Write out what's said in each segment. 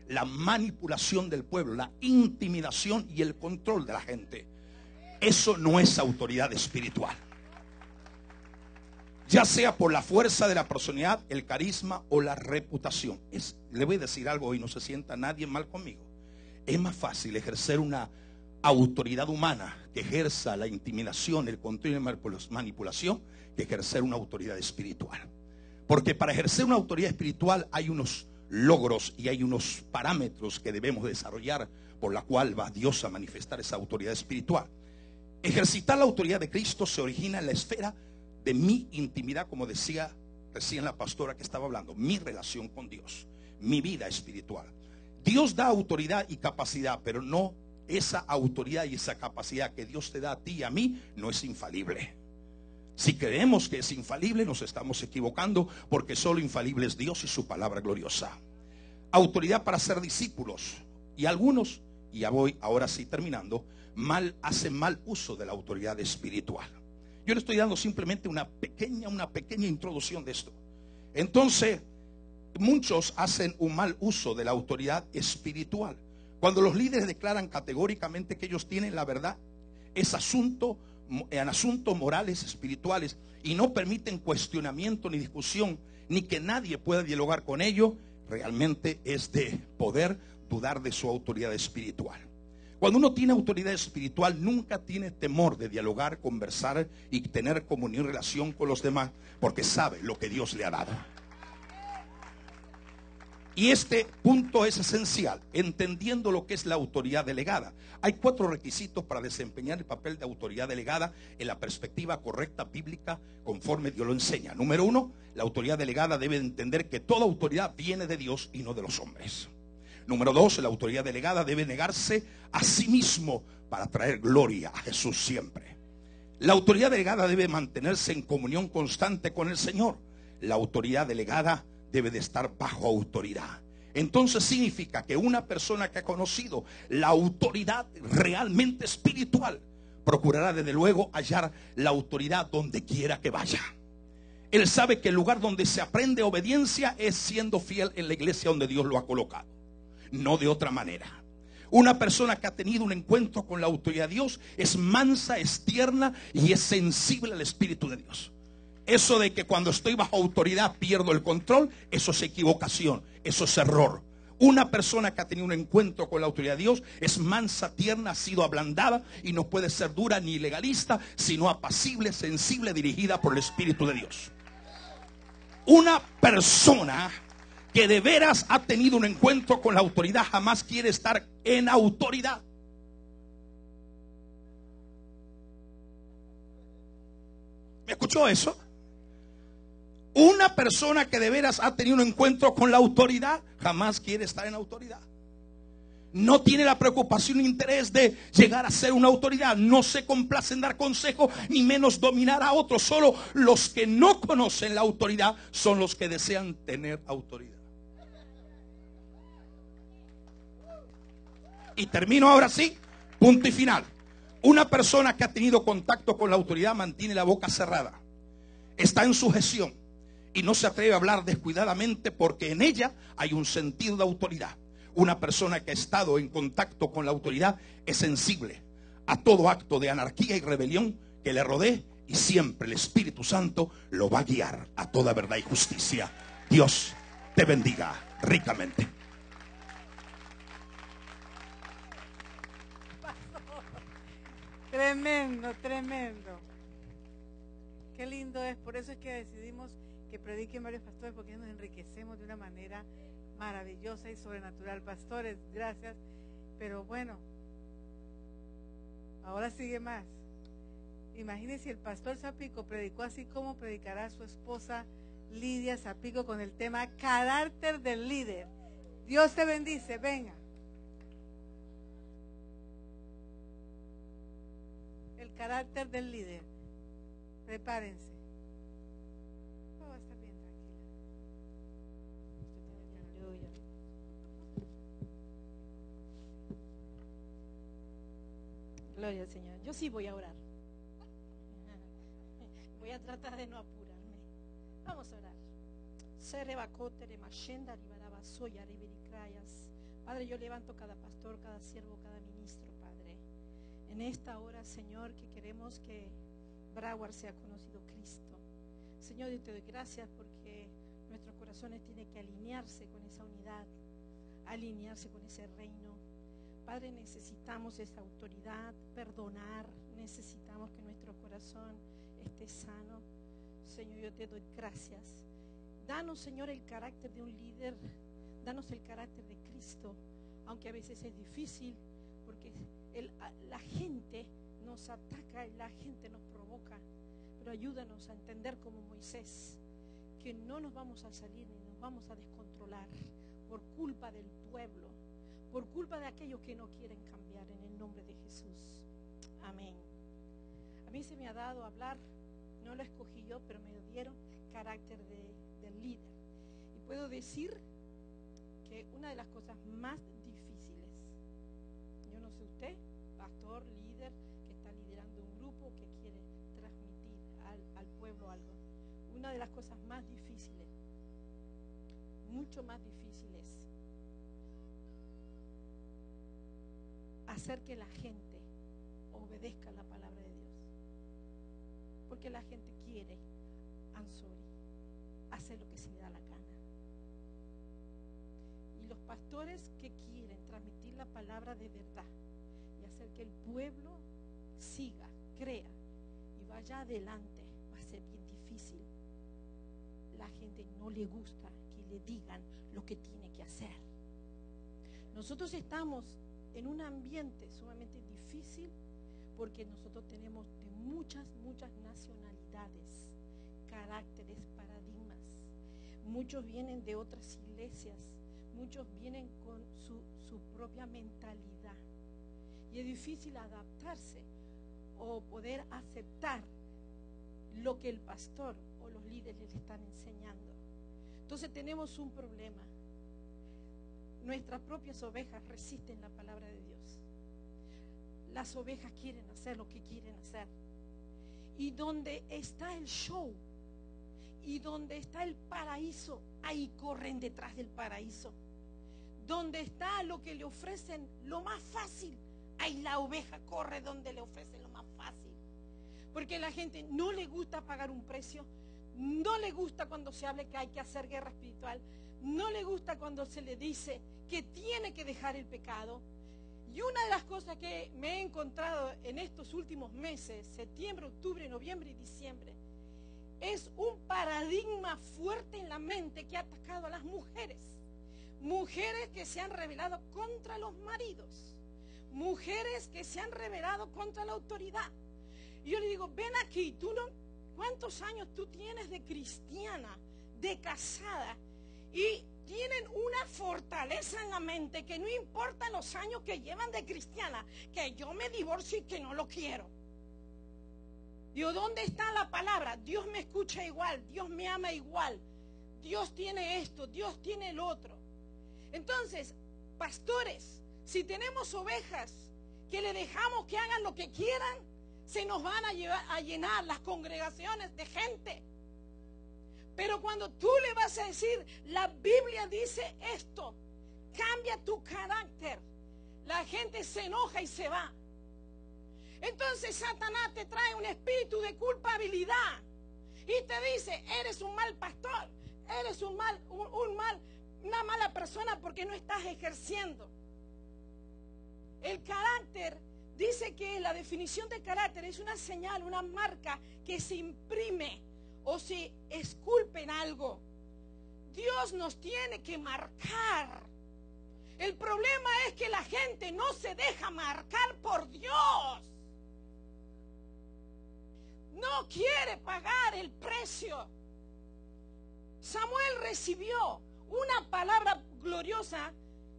la manipulación del pueblo, la intimidación y el control de la gente. Eso no es autoridad espiritual. Ya sea por la fuerza de la personalidad, el carisma o la reputación. Le voy a decir algo y no se sienta nadie mal conmigo. Es más fácil ejercer una autoridad humana que ejerza la intimidación, el control y la manipulación, que ejercer una autoridad espiritual. Porque para ejercer una autoridad espiritual hay unos logros y hay unos parámetros que debemos desarrollar, por la cual va Dios a manifestar esa autoridad espiritual. Ejercitar la autoridad de Cristo se origina en la esfera de mi intimidad, como decía recién la pastora que estaba hablando, mi relación con Dios, mi vida espiritual. Dios da autoridad y capacidad, pero no esa autoridad y esa capacidad que Dios te da a ti y a mí no es infalible. Si creemos que es infalible, nos estamos equivocando, porque solo infalible es Dios y su palabra gloriosa. Autoridad para ser discípulos. Y algunos, y ya voy ahora sí terminando, hacen mal uso de la autoridad espiritual. Yo le estoy dando simplemente una pequeña introducción de esto. Entonces, muchos hacen un mal uso de la autoridad espiritual. Cuando los líderes declaran categóricamente que ellos tienen la verdad, es en asuntos morales, espirituales, y no permiten cuestionamiento ni discusión, ni que nadie pueda dialogar con ellos, realmente es de poder dudar de su autoridad espiritual. Cuando uno tiene autoridad espiritual, nunca tiene temor de dialogar, conversar y tener comunión y relación con los demás, porque sabe lo que Dios le ha dado. Y este punto es esencial, entendiendo lo que es la autoridad delegada. Hay 4 requisitos para desempeñar el papel de autoridad delegada en la perspectiva correcta bíblica, conforme Dios lo enseña. Número 1, la autoridad delegada debe entender que toda autoridad viene de Dios y no de los hombres. Número 2, la autoridad delegada debe negarse a sí mismo para traer gloria a Jesús siempre. La autoridad delegada debe mantenerse en comunión constante con el Señor. La autoridad delegada debe de estar bajo autoridad. Entonces significa que una persona que ha conocido la autoridad realmente espiritual procurará desde luego hallar la autoridad donde quiera que vaya. Él sabe que el lugar donde se aprende obediencia es siendo fiel en la iglesia donde Dios lo ha colocado, no de otra manera. Una persona que ha tenido un encuentro con la autoridad de Dios es mansa, es tierna y es sensible al Espíritu de Dios. Eso de que cuando estoy bajo autoridad pierdo el control, eso es equivocación, eso es error. Una persona que ha tenido un encuentro con la autoridad de Dios es mansa, tierna, ha sido ablandada y no puede ser dura ni legalista, sino apacible, sensible, dirigida por el Espíritu de Dios. Una persona que de veras ha tenido un encuentro con la autoridad jamás quiere estar en autoridad. ¿Me escuchó eso? Una persona que de veras ha tenido un encuentro con la autoridad jamás quiere estar en autoridad. No tiene la preocupación ni interés de llegar a ser una autoridad. No se complace en dar consejo, ni menos dominar a otros. Solo los que no conocen la autoridad son los que desean tener autoridad. Y termino ahora sí, punto y final. Una persona que ha tenido contacto con la autoridad mantiene la boca cerrada, está en sujeción y no se atreve a hablar descuidadamente, porque en ella hay un sentido de autoridad. Una persona que ha estado en contacto con la autoridad es sensible a todo acto de anarquía y rebelión que le rodee, y siempre el Espíritu Santo lo va a guiar a toda verdad y justicia. Dios te bendiga ricamente. Tremendo, tremendo. Qué lindo es. Por eso es que decidimos que prediquen varios pastores, porque nos enriquecemos de una manera maravillosa y sobrenatural. Pastores, gracias. Pero bueno, ahora sigue más. Imagínense si el pastor Zapico predicó así, como predicará su esposa Lidia Zapico con el tema carácter del líder. Dios te bendice, venga. El carácter del líder. Prepárense. Todo va a estar bien, tranquila. Gloria al Señor. Yo sí voy a orar. Voy a tratar de no apurarme. Vamos a orar. Padre, yo levanto cada pastor, cada siervo, cada ministro, Padre. En esta hora, Señor, que queremos que Broward sea conocido Cristo. Señor, yo te doy gracias porque nuestros corazones tienen que alinearse con esa unidad, alinearse con ese reino. Padre, necesitamos esa autoridad, perdonar, necesitamos que nuestro corazón esté sano. Señor, yo te doy gracias. Danos, Señor, el carácter de un líder, danos el carácter de Cristo, aunque a veces es difícil, porque la gente nos ataca y la gente nos provoca, pero ayúdanos a entender como Moisés, que no nos vamos a salir ni nos vamos a descontrolar por culpa del pueblo, por culpa de aquellos que no quieren cambiar, en el nombre de Jesús. Amén. A mí se me ha dado hablar, no lo escogí yo, pero me dieron carácter del líder. Y puedo decir que una de las cosas más difíciles, yo no sé usted, pastor, líder, que está liderando un grupo, que quiere transmitir al pueblo algo, una de las cosas más difíciles, mucho más difíciles, hacer que la gente obedezca la palabra de Dios. Porque la gente quiere, hacer lo que se le da la gana. Y los pastores que quieren transmitir la palabra de verdad y hacer que el pueblo siga, crea y vaya adelante, va a ser bien difícil. La gente no le gusta que le digan lo que tiene que hacer. Nosotros estamos en un ambiente sumamente difícil porque nosotros tenemos de muchas nacionalidades, caracteres, paradigmas. Muchos vienen de otras iglesias, muchos vienen con su propia mentalidad y es difícil adaptarse o poder aceptar lo que el pastor o los líderes les están enseñando. Entonces tenemos un problema. Nuestras propias ovejas resisten la palabra de Dios. Las ovejas quieren hacer lo que quieren hacer. Y donde está el show y donde está el paraíso, ahí corren detrás del paraíso. Donde está lo que le ofrecen, lo más fácil, ahí la oveja corre donde le ofrecen lo más fácil. Porque a la gente no le gusta pagar un precio, no le gusta cuando se habla que hay que hacer guerra espiritual, no le gusta cuando se le dice que tiene que dejar el pecado. Y una de las cosas que me he encontrado en estos últimos meses, septiembre, octubre, noviembre y diciembre, es un paradigma fuerte en la mente que ha atacado a las mujeres. Mujeres que se han rebelado contra los maridos. Mujeres que se han rebelado contra la autoridad. Y yo le digo, ven aquí, ¿cuántos años tú tienes de cristiana, de casada? Y tienen una fortaleza en la mente que no importa los años que llevan de cristiana, que yo me divorcio y que no lo quiero. Digo, ¿dónde está la palabra? Dios me escucha igual, Dios me ama igual, Dios tiene esto, Dios tiene el otro. Entonces, pastores, si tenemos ovejas que le dejamos que hagan lo que quieran, se nos van a llenar las congregaciones de gente. Pero cuando tú le vas a decir, la Biblia dice esto, cambia tu carácter, la gente se enoja y se va. Entonces Satanás te trae un espíritu de culpabilidad y te dice, eres un mal pastor, eres una mala persona porque no estás ejerciendo. El carácter, dice que la definición de carácter es una señal, una marca que se imprime o se esculpe en algo. Dios nos tiene que marcar. El problema es que la gente no se deja marcar por Dios. No quiere pagar el precio. Samuel recibió una palabra gloriosa,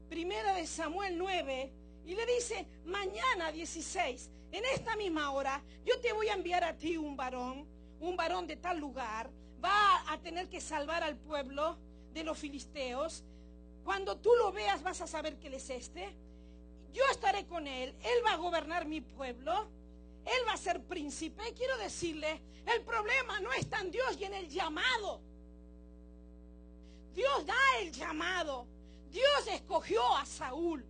primera de Samuel 9, y le dice, mañana 16, en esta misma hora, yo te voy a enviar a ti un varón de tal lugar, va a tener que salvar al pueblo de los filisteos. Cuando tú lo veas vas a saber que él es este. Yo estaré con él va a gobernar mi pueblo, él va a ser príncipe. Y quiero decirle, el problema no está en Dios y en el llamado. Dios da el llamado. Dios escogió a Saúl. Saúl.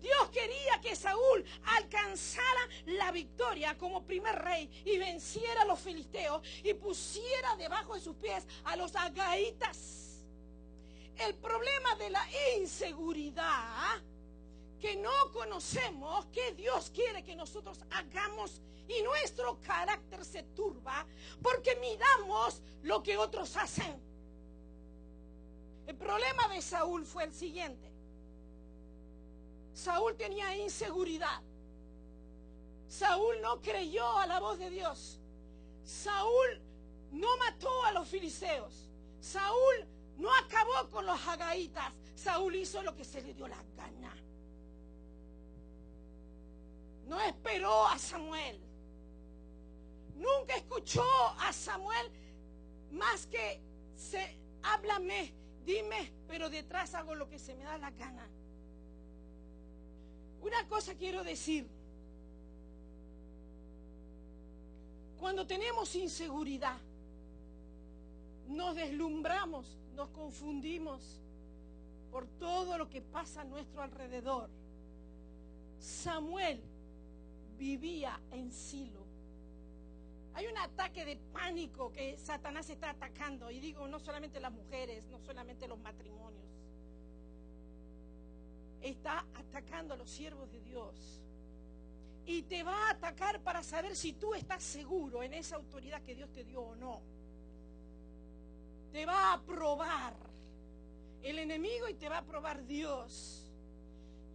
Dios quería que Saúl alcanzara la victoria como primer rey y venciera a los filisteos y pusiera debajo de sus pies a los agaitas. El problema de la inseguridad, que no conocemos qué Dios quiere que nosotros hagamos y nuestro carácter se turba porque miramos lo que otros hacen. El problema de Saúl fue el siguiente. Saúl tenía inseguridad. Saúl no creyó a la voz de Dios. Saúl no mató a los filisteos. Saúl no acabó con los agaitas. Saúl hizo lo que se le dio la gana. No esperó a Samuel. Nunca escuchó a Samuel más que háblame, dime, pero detrás hago lo que se me da la gana. Una cosa quiero decir. Cuando tenemos inseguridad, nos deslumbramos, nos confundimos por todo lo que pasa a nuestro alrededor. Samuel vivía en Silo. Hay un ataque de pánico que Satanás está atacando. Y digo, no solamente las mujeres, no solamente los matrimonios. Está atacando a los siervos de Dios. Y te va a atacar para saber si tú estás seguro en esa autoridad que Dios te dio o no. Te va a probar el enemigo y te va a probar Dios.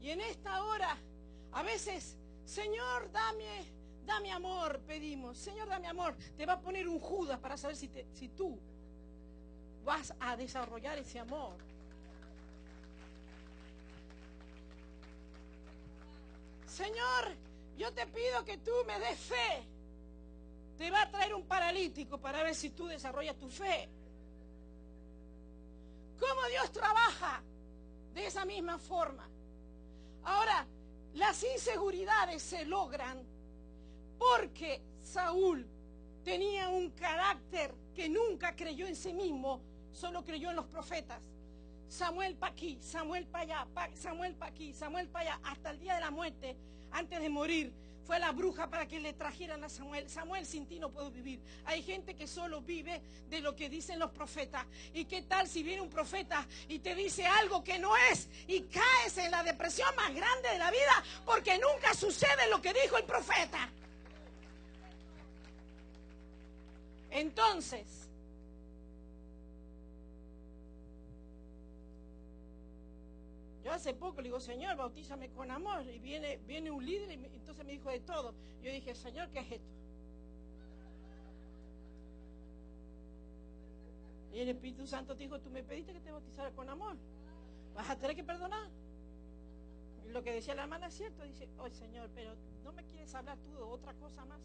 Y en esta hora, a veces, Señor, dame amor, pedimos. Señor, dame amor. Te va a poner un Judas para saber si tú vas a desarrollar ese amor. Señor, yo te pido que tú me des fe. Te va a traer un paralítico para ver si tú desarrollas tu fe. ¿Cómo Dios trabaja? De esa misma forma. Ahora, las inseguridades se logran porque Saúl tenía un carácter que nunca creyó en sí mismo, solo creyó en los profetas. Samuel para aquí, Samuel para allá, Samuel para aquí, Samuel para allá, hasta el día de la muerte, antes de morir, fue la bruja para que le trajeran a Samuel. Samuel, sin ti no puedo vivir. Hay gente que solo vive de lo que dicen los profetas. ¿Y qué tal si viene un profeta y te dice algo que no es y caes en la depresión más grande de la vida porque nunca sucede lo que dijo el profeta? Entonces, yo hace poco le digo, Señor, bautízame con amor. Y viene un líder y entonces me dijo de todo. Yo dije, Señor, ¿qué es esto? Y el Espíritu Santo te dijo, tú me pediste que te bautizara con amor. Vas a tener que perdonar. Y lo que decía la hermana es cierto. Dice, oh Señor, pero ¿no me quieres hablar tú de otra cosa más?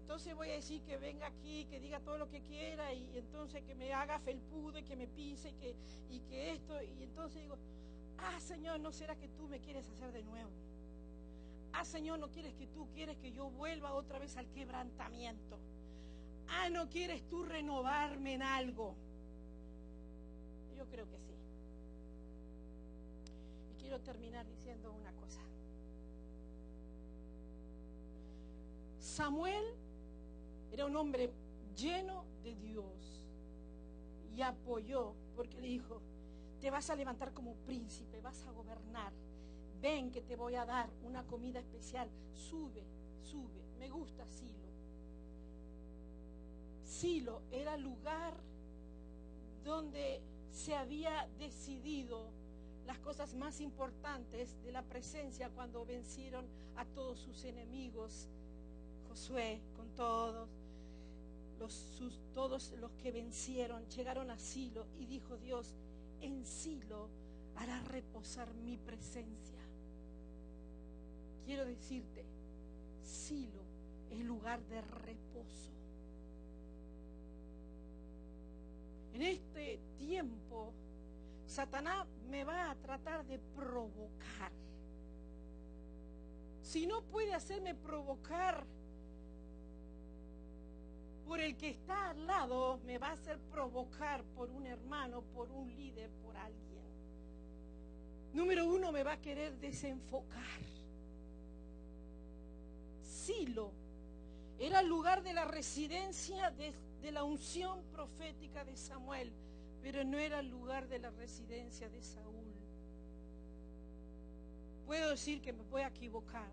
Entonces voy a decir que venga aquí, que diga todo lo que quiera y entonces que me haga felpudo y que me pise y que esto. Y entonces digo, Señor, ¿no será que tú me quieres hacer de nuevo? Señor, ¿no quieres que yo vuelva otra vez al quebrantamiento? ¿No quieres tú renovarme en algo? Yo creo que sí. Y quiero terminar diciendo una cosa. Samuel era un hombre lleno de Dios y apoyó porque le dijo, te vas a levantar como príncipe, vas a gobernar, ven que te voy a dar una comida especial, sube, me gusta Silo. Silo era el lugar donde se había decidido las cosas más importantes de la presencia cuando vencieron a todos sus enemigos. Josué con todos los que vencieron llegaron a Silo y dijo Dios, en Silo hará reposar mi presencia. Quiero decirte, Silo es lugar de reposo. En este tiempo, Satanás me va a tratar de provocar. Si no puede hacerme provocar por el que está al lado, me va a hacer provocar por un hermano, por un líder, por alguien. Número uno, me va a querer desenfocar. Silo era el lugar de la residencia de la unción profética de Samuel, pero no era el lugar de la residencia de Saúl. Puedo decir que me voy a equivocar,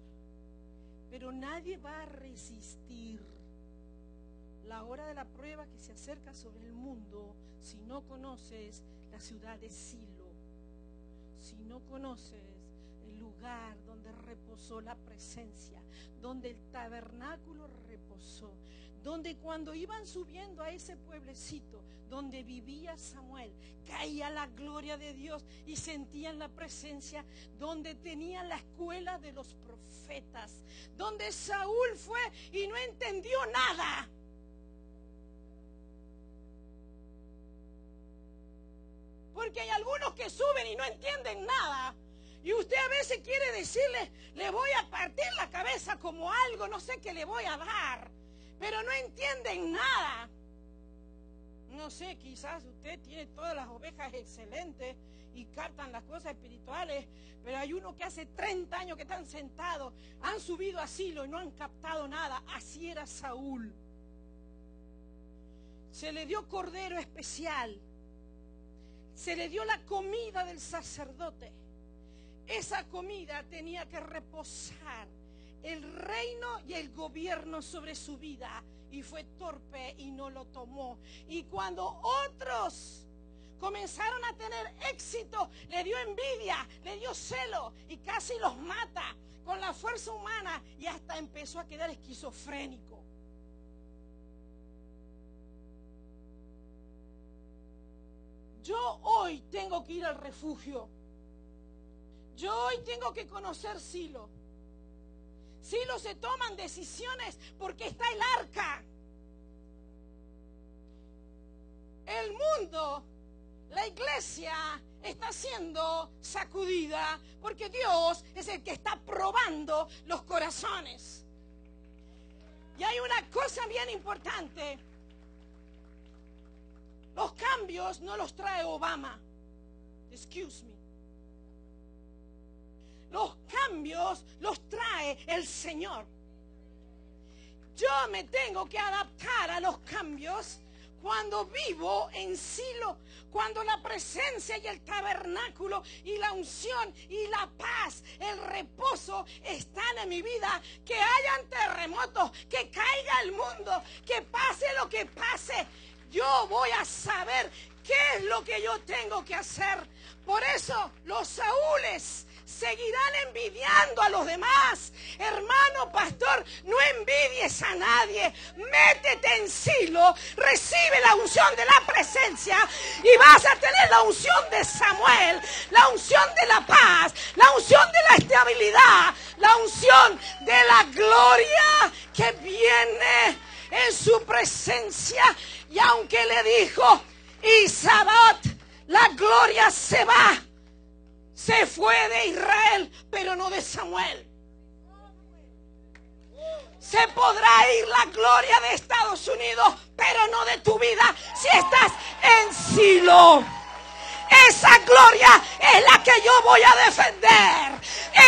pero nadie va a resistir la hora de la prueba que se acerca sobre el mundo si no conoces la ciudad de Silo, si no conoces el lugar donde reposó la presencia, donde el tabernáculo reposó, donde cuando iban subiendo a ese pueblecito donde vivía Samuel, caía la gloria de Dios y sentían la presencia, donde tenían la escuela de los profetas, donde Saúl fue y no entendió nada. Porque hay algunos que suben y no entienden nada. Y usted a veces quiere decirle, le voy a partir la cabeza como algo, no sé qué le voy a dar. Pero no entienden nada. No sé, quizás usted tiene todas las ovejas excelentes y captan las cosas espirituales, pero hay uno que hace 30 años que están sentados, han subido a Silo y no han captado nada. Así era Saúl. Se le dio cordero especial. Se le dio la comida del sacerdote. Esa comida tenía que reposar el reino y el gobierno sobre su vida, y fue torpe y no lo tomó. Y cuando otros comenzaron a tener éxito, le dio envidia, le dio celo y casi los mata con la fuerza humana, y hasta empezó a quedar esquizofrénico. Yo hoy tengo que ir al refugio. Yo hoy tengo que conocer Silo. Silo se toman decisiones porque está el arca. El mundo, la iglesia está siendo sacudida porque Dios es el que está probando los corazones. Y hay una cosa bien importante. Los cambios no los trae Obama. Excuse me. Los cambios los trae el Señor. Yo me tengo que adaptar a los cambios cuando vivo en Silo, cuando la presencia y el tabernáculo y la unción y la paz, el reposo están en mi vida. Que hayan terremotos, que caiga el mundo, que pase lo que pase, yo voy a saber qué es lo que yo tengo que hacer. Por eso los Saúles seguirán envidiando a los demás. Hermano pastor, no envidies a nadie. Métete en Silo, recibe la unción de la presencia y vas a tener la unción de Samuel, la unción de la paz, la unción de la estabilidad, la unción de la gloria que viene en su presencia. Y aunque le dijo, Isabat, la gloria se va, se fue de Israel, pero no de Samuel. Se podrá ir la gloria de Estados Unidos, pero no de tu vida si estás en Silo. Esa gloria es la que yo voy a defender.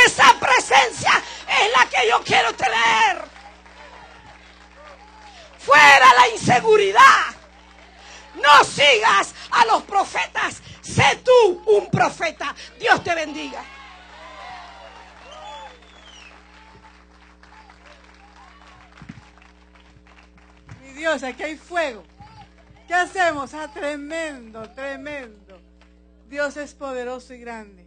Esa presencia es la que yo quiero tener. Fuera la inseguridad. No sigas a los profetas. Sé tú un profeta. Dios te bendiga. Mi Dios, aquí hay fuego. ¿Qué hacemos? Tremendo, tremendo. Dios es poderoso y grande.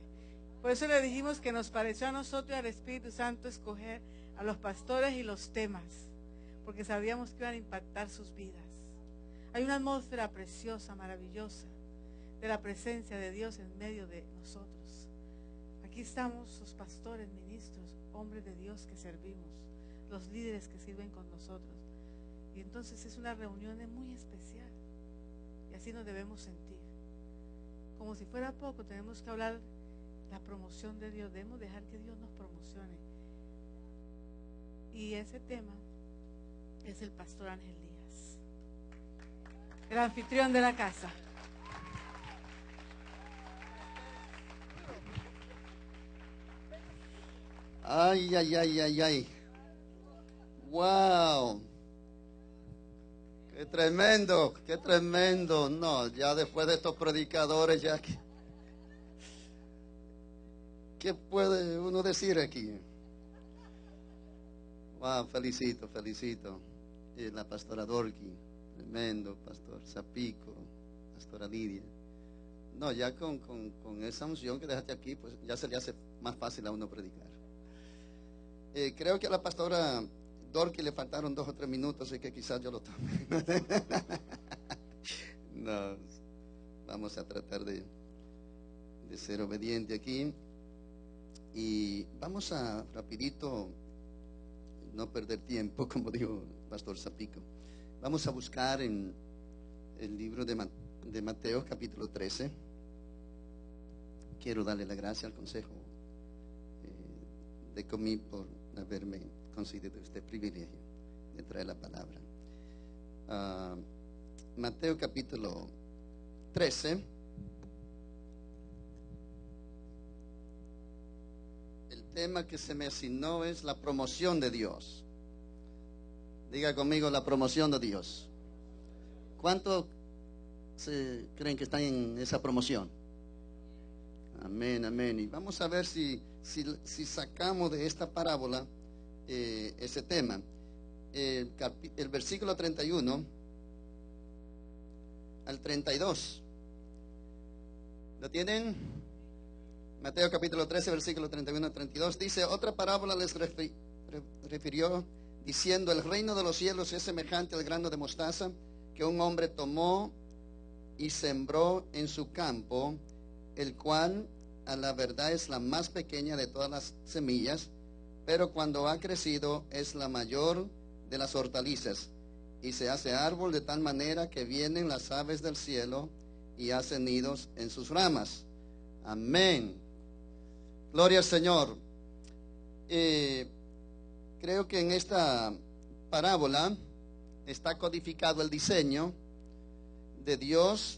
Por eso le dijimos que nos pareció a nosotros, al Espíritu Santo, escoger a los pastores y los temas, porque sabíamos que iban a impactar sus vidas. Hay una atmósfera preciosa, maravillosa, de la presencia de Dios en medio de nosotros. Aquí estamos los pastores, ministros, hombres de Dios que servimos, los líderes que sirven con nosotros. Y entonces es una reunión muy especial. Y así nos debemos sentir. Como si fuera poco, tenemos que hablar la promoción de Dios. Debemos dejar que Dios nos promocione. Y ese tema es el pastor Ángel Díaz, el anfitrión de la casa. Ay, ay, ay, ay, ay. Wow. Qué tremendo, qué tremendo. No, ya después de estos predicadores, ya ¿qué puede uno decir aquí? Wow, felicito, felicito. La pastora Dorky, tremendo, pastor Zapico, pastora Lidia. No, ya con esa unción que dejaste aquí, pues ya se le hace más fácil a uno predicar. Creo que a la pastora Dorky le faltaron 2 o 3 minutos, así que quizás yo lo tome. No, vamos a tratar de ser obediente aquí. Y vamos a rapidito, no perder tiempo, como dijo el pastor Zapico. Vamos a buscar en el libro de Mateo, capítulo 13. Quiero darle la gracia al consejo de Comí por haberme concedido este privilegio de traer la palabra. Mateo capítulo 13. El tema que se me asignó es la promoción de Dios. Diga conmigo, la promoción de Dios. ¿Cuántos creen que están en esa promoción? Amén, amén. Y vamos a ver si sacamos de esta parábola ese tema. El versículo 31 al 32. ¿Lo tienen? Mateo capítulo 13, versículo 31 al 32. Dice: otra parábola les refirió, diciendo: el reino de los cielos es semejante al grano de mostaza que un hombre tomó y sembró en su campo, el cual a la verdad es la más pequeña de todas las semillas, pero cuando ha crecido es la mayor de las hortalizas, y se hace árbol de tal manera que vienen las aves del cielo y hacen nidos en sus ramas. Amén. Gloria al Señor. Creo que en esta parábola está codificado el diseño de Dios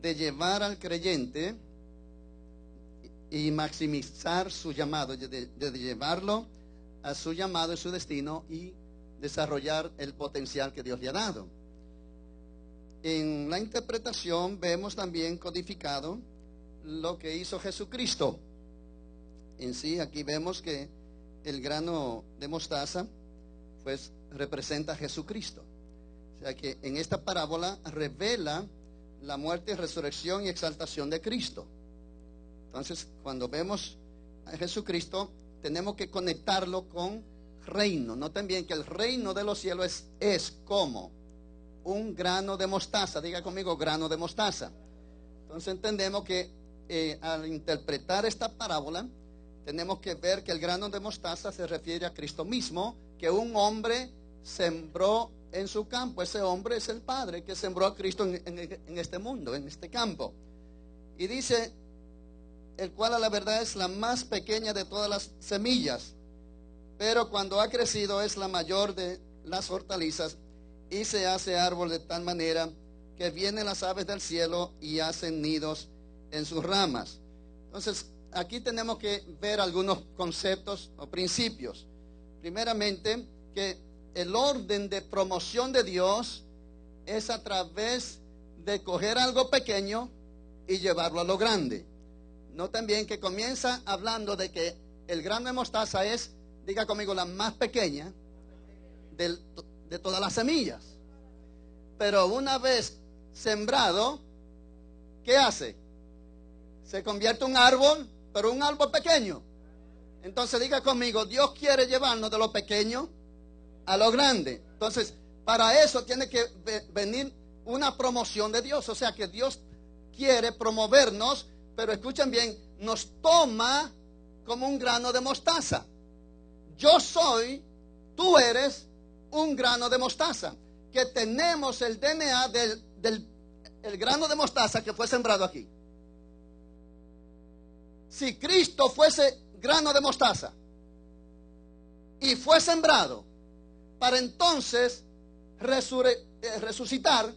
de llevar al creyente y maximizar su llamado, de llevarlo a su llamado y su destino y desarrollar el potencial que Dios le ha dado. En la interpretación vemos también codificado lo que hizo Jesucristo. En sí, aquí vemos que el grano de mostaza pues representa a Jesucristo. O sea que en esta parábola revela la muerte, resurrección y exaltación de Cristo. Entonces, cuando vemos a Jesucristo, tenemos que conectarlo con reino. Noten bien que el reino de los cielos es como un grano de mostaza. Diga conmigo, grano de mostaza. Entonces entendemos que al interpretar esta parábola, tenemos que ver que el grano de mostaza se refiere a Cristo mismo, que un hombre sembró en su campo. Ese hombre es el Padre que sembró a Cristo en este mundo, en este campo. Y dice: el cual a la verdad es la más pequeña de todas las semillas, pero cuando ha crecido es la mayor de las hortalizas, y se hace árbol de tal manera que vienen las aves del cielo y hacen nidos en sus ramas. Entonces, aquí tenemos que ver algunos conceptos o principios. Primeramente, que el orden de promoción de Dios es a través de coger algo pequeño y llevarlo a lo grande. Noten bien que comienza hablando de que el grano de mostaza es, diga conmigo, la más pequeña de todas las semillas. Pero una vez sembrado, ¿qué hace? Se convierte en un árbol, pero un árbol pequeño. Entonces diga conmigo, Dios quiere llevarnos de lo pequeño a lo grande. Entonces, para eso tiene que venir una promoción de Dios. O sea que Dios quiere promovernos, pero escuchen bien, nos toma como un grano de mostaza. Yo soy, tú eres un grano de mostaza, que tenemos el DNA del grano de mostaza que fue sembrado aquí. Si Cristo fuese grano de mostaza y fue sembrado para entonces resucitar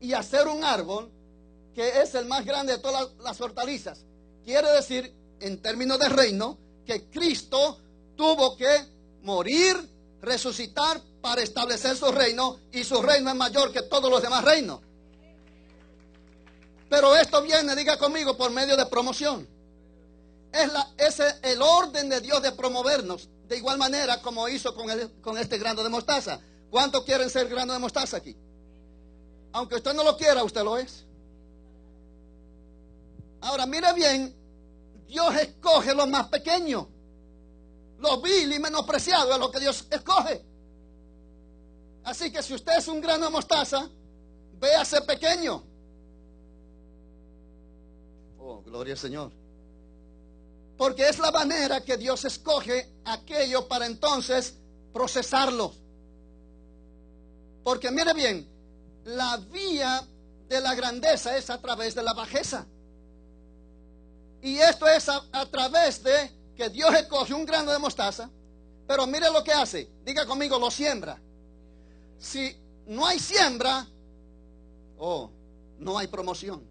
y hacer un árbol que es el más grande de todas las hortalizas, quiere decir, en términos de reino, que Cristo tuvo que morir, resucitar para establecer su reino, y su reino es mayor que todos los demás reinos. Pero esto viene, diga conmigo, por medio de promoción. Es el orden de Dios de promovernos, de igual manera como hizo con este grano de mostaza. ¿Cuántos quieren ser grano de mostaza aquí? Aunque usted no lo quiera, usted lo es. Ahora, mire bien, Dios escoge lo más pequeño. Lo vil y menospreciado es lo que Dios escoge. Así que si usted es un grano de mostaza, véase pequeño. Oh, gloria al Señor. Porque es la manera que Dios escoge aquello para entonces procesarlo. Porque mire bien, la vía de la grandeza es a través de la bajeza. Y esto es a través de que Dios escoge un grano de mostaza. Pero mire lo que hace. Diga conmigo, lo siembra. Si no hay siembra, no hay promoción.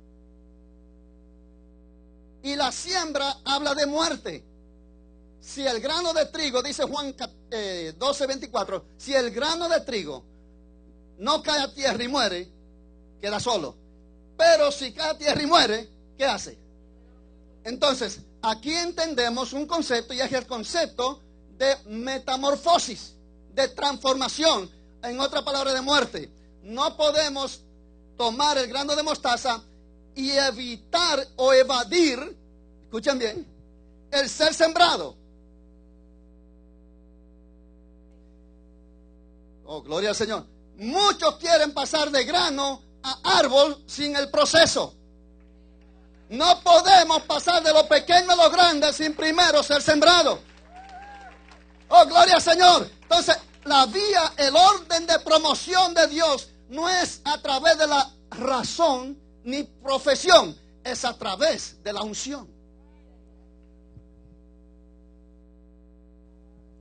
Y la siembra habla de muerte. Si el grano de trigo, dice Juan 12:24, si el grano de trigo no cae a tierra y muere, queda solo. Pero si cae a tierra y muere, ¿qué hace? Entonces, aquí entendemos un concepto, y es el concepto de metamorfosis, de transformación, en otra palabra, de muerte. No podemos tomar el grano de mostaza y evitar o evadir, escuchen bien, el ser sembrado. Oh, gloria al Señor. Muchos quieren pasar de grano a árbol sin el proceso. No podemos pasar de lo pequeño a lo grande sin primero ser sembrado. Oh, gloria al Señor. Entonces, la vía, el orden de promoción de Dios no es a través de la razón ni profesión, es a través de la unción.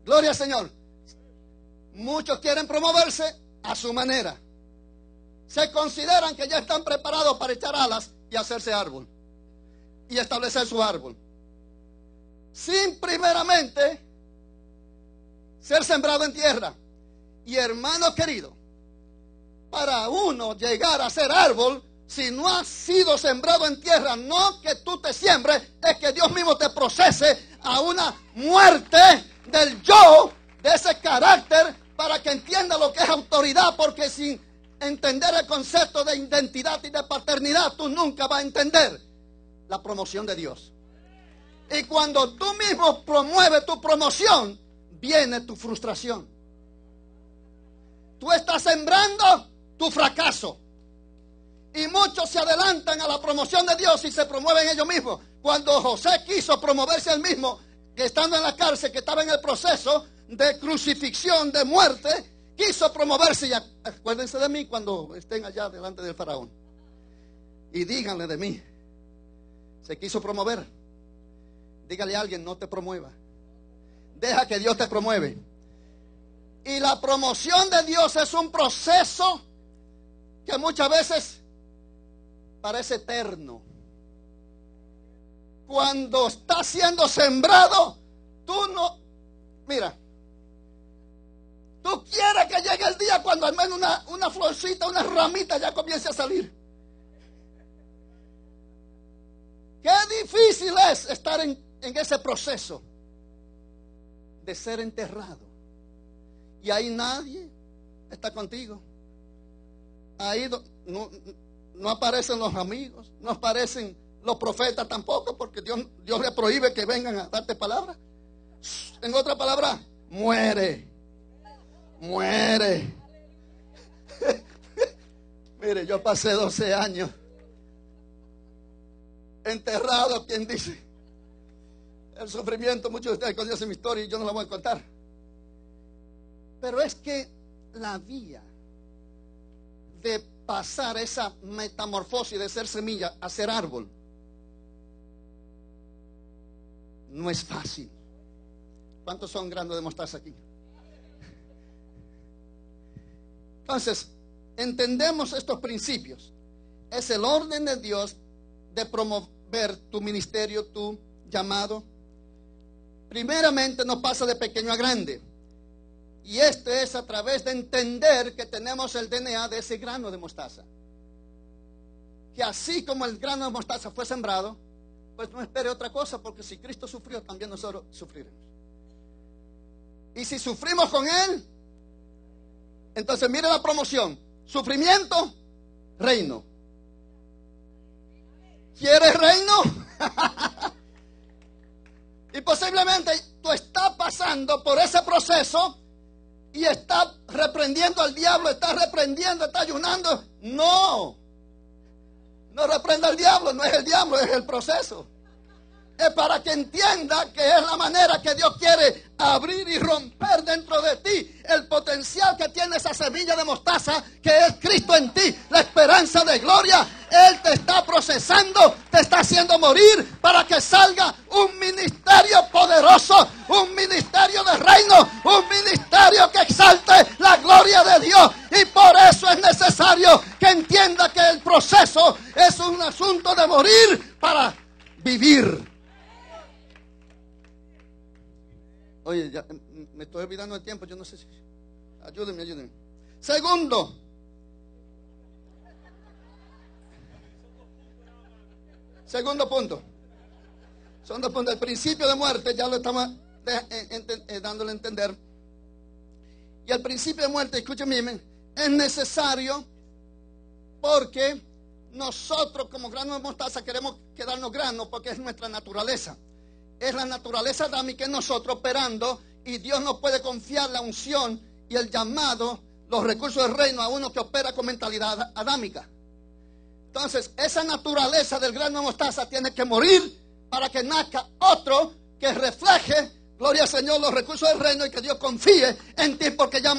Gloria al Señor. Muchos quieren promoverse a su manera. Se consideran que ya están preparados para echar alas y hacerse árbol y establecer su árbol, sin primeramente ser sembrado en tierra. Y hermano querido, para uno llegar a ser árbol, si no has sido sembrado en tierra, no que tú te siembres, es que Dios mismo te procese a una muerte del yo, de ese carácter, para que entienda lo que es autoridad. Porque sin entender el concepto de identidad y de paternidad, tú nunca vas a entender la promoción de Dios. Y cuando tú mismo promueves tu promoción, viene tu frustración. Tú estás sembrando tu fracaso. Y muchos se adelantan a la promoción de Dios y se promueven ellos mismos. Cuando José quiso promoverse él mismo, que estando en la cárcel, que estaba en el proceso de crucifixión, de muerte, quiso promoverse. Y acuérdense de mí cuando estén allá delante del faraón. Y díganle de mí. Se quiso promover. Dígale a alguien, no te promueva. Deja que Dios te promueve. Y la promoción de Dios es un proceso que muchas veces parece eterno. Cuando está siendo sembrado, tú no, mira, tú quieres que llegue el día cuando al menos una florcita, una ramita ya comience a salir. Qué difícil es estar en ese proceso de ser enterrado. Y ahí nadie está contigo. Ahí no aparecen los amigos, no aparecen los profetas tampoco, porque Dios le prohíbe que vengan a darte palabra. En otra palabra, muere. Muere. Mire, yo pasé 12 años enterrado, quien dice. El sufrimiento, muchos de ustedes conocen mi historia y yo no la voy a contar. Pero es que la vía de pasar esa metamorfosis de ser semilla a ser árbol no es fácil. ¿Cuántos son granos de mostaza aquí? Entonces, entendemos estos principios. Es el orden de Dios de promover tu ministerio, tu llamado. primeramente nos pasa de pequeño a grande. Y este es a través de entender que tenemos el DNA de ese grano de mostaza. Que así como el grano de mostaza fue sembrado, pues no espere otra cosa, porque si Cristo sufrió, también nosotros sufriremos. Y si sufrimos con Él, entonces mire la promoción: sufrimiento, reino. ¿Quieres reino? Y posiblemente tú estás pasando por ese proceso y estás reprendiendo al diablo, estás reprendiendo, estás ayunando. No reprenda al diablo, no es el diablo, es el proceso. Es para que entienda que es la manera que Dios quiere abrir y romper dentro de ti el potencial que tiene esa semilla de mostaza, que es Cristo en ti, la esperanza de gloria. Él te está procesando, te está haciendo morir para que salga un ministerio poderoso, un ministerio de reino, un ministerio que exalte la gloria de Dios. Y por eso es necesario que entienda que el proceso es un asunto de morir para vivir. Oye, ya me estoy olvidando el tiempo, yo no sé si... Ayúdenme. Segundo punto. Son dos puntos. El principio de muerte, ya lo estamos dándole a entender. Y el principio de muerte, escúchenme, es necesario porque nosotros como grano de mostaza queremos quedarnos granos porque es nuestra naturaleza. Es la naturaleza adámica en nosotros operando, y Dios nos puede confiar la unción y el llamado, los recursos del reino a uno que opera con mentalidad adámica. Entonces, esa naturaleza del grano de mostaza tiene que morir para que nazca otro que refleje, gloria al Señor, los recursos del reino, y que Dios confíe en ti porque ya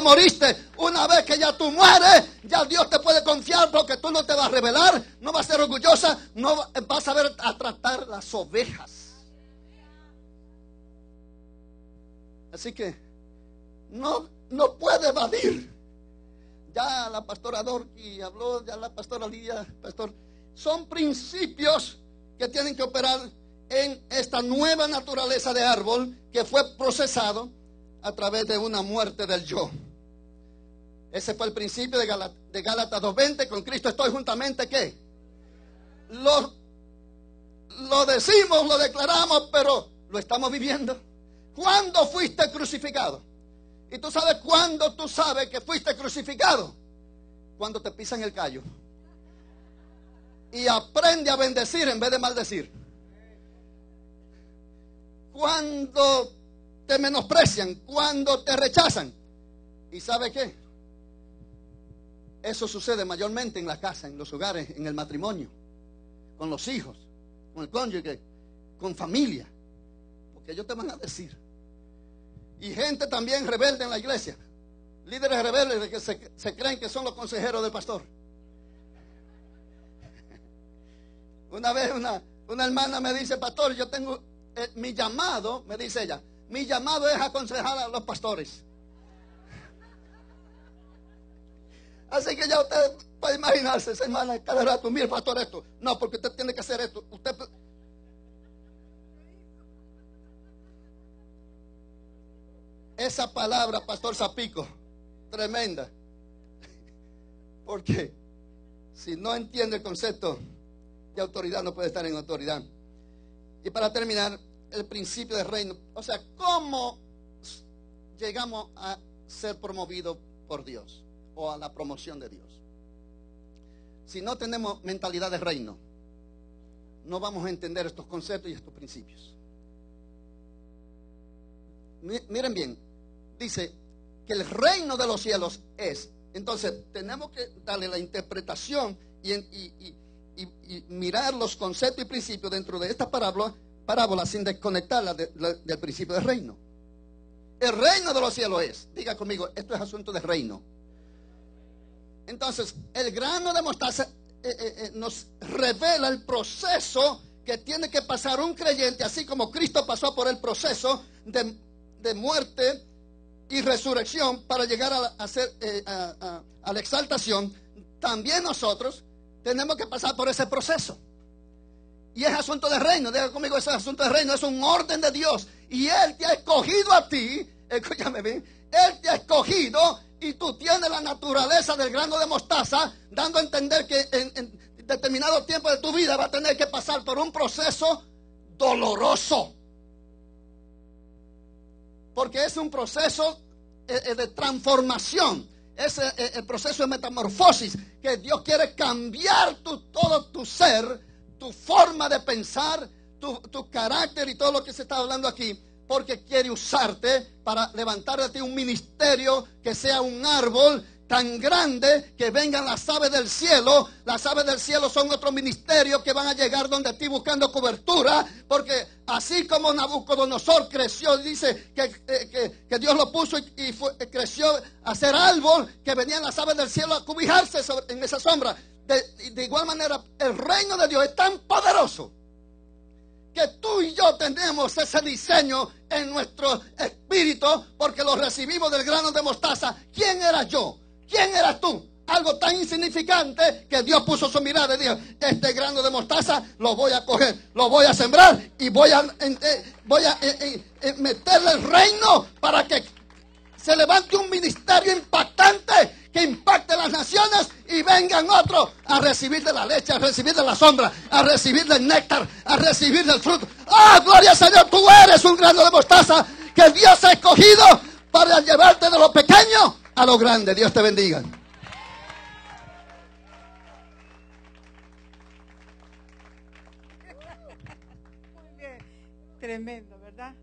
moriste. Una vez que ya tú mueres, ya Dios te puede confiar porque tú no te vas a rebelar, no vas a ser orgullosa, no vas a ver a tratar las ovejas. Así que no puede evadir. Ya la pastora Dorky habló, ya la pastora Lidia, pastor. Son principios que tienen que operar en esta nueva naturaleza de árbol que fue procesado a través de una muerte del yo. Ese fue el principio de Gálatas 2:20. Con Cristo estoy juntamente, ¿qué? Lo decimos, lo declaramos, pero lo estamos viviendo. ¿Cuándo fuiste crucificado? Y tú sabes cuándo tú sabes que fuiste crucificado. Cuando te pisan el callo. Y aprende a bendecir en vez de maldecir. Cuando te menosprecian, cuando te rechazan. ¿Y sabe qué? Eso sucede mayormente en la casa, en los hogares, en el matrimonio, con los hijos, con el cónyuge, con familia. Porque ellos te van a decir. Y gente también rebelde en la iglesia. Líderes rebeldes que se creen que son los consejeros del pastor. Una vez una hermana me dice: pastor, yo tengo mi llamado, me dice ella, mi llamado es aconsejar a los pastores. Así que ya usted puede imaginarse, esa hermana cada rato: mire, pastor, esto. No, porque usted tiene que hacer esto. Usted... Esa palabra, pastor Zapico, tremenda. Porque si no entiende el concepto de autoridad, no puede estar en autoridad. Y para terminar, el principio del reino. O sea, ¿cómo llegamos a ser promovidos por Dios o a la promoción de Dios? Si no tenemos mentalidad de reino, no vamos a entender estos conceptos y estos principios. Miren bien. Dice que el reino de los cielos es. Entonces tenemos que darle la interpretación y mirar los conceptos y principios dentro de esta parábola sin desconectarla del principio del reino. El reino de los cielos es. Diga conmigo, esto es asunto de reino. Entonces el grano de mostaza nos revela el proceso que tiene que pasar un creyente, así como Cristo pasó por el proceso de muerte y resurrección para llegar a la exaltación. También nosotros tenemos que pasar por ese proceso. Y es asunto de reino. Diga conmigo, es asunto de reino. Es un orden de Dios. Y Él te ha escogido a ti. Escúchame bien. Él te ha escogido y tú tienes la naturaleza del grano de mostaza, dando a entender que en determinado tiempo de tu vida va a tener que pasar por un proceso doloroso. Porque es un proceso de transformación. Es el proceso de metamorfosis. Que Dios quiere cambiar todo tu ser, tu forma de pensar, tu carácter y todo lo que se está hablando aquí. Porque quiere usarte para levantar de ti un ministerio que sea un árbol tan grande que vengan las aves del cielo. Las aves del cielo son otro ministerio que van a llegar donde ti buscando cobertura. Porque así como Nabucodonosor creció, dice que Dios lo puso y creció a ser árbol, que venían las aves del cielo a cobijarse en esa sombra. De igual manera, el reino de Dios es tan poderoso que tú y yo tenemos ese diseño en nuestro espíritu, porque lo recibimos del grano de mostaza. ¿Quién era yo? ¿Quién eras tú? Algo tan insignificante que Dios puso su mirada y dijo: este grano de mostaza lo voy a coger, lo voy a sembrar y voy a meterle el reino para que se levante un ministerio impactante que impacte las naciones y vengan otros a recibir de la leche, a recibir de la sombra, a recibir del néctar, a recibir del fruto. ¡Ah, gloria al Señor! Tú eres un grano de mostaza que Dios ha escogido para llevarte de lo pequeño a lo grande. Dios te bendiga. Muy bien. Tremendo, ¿verdad?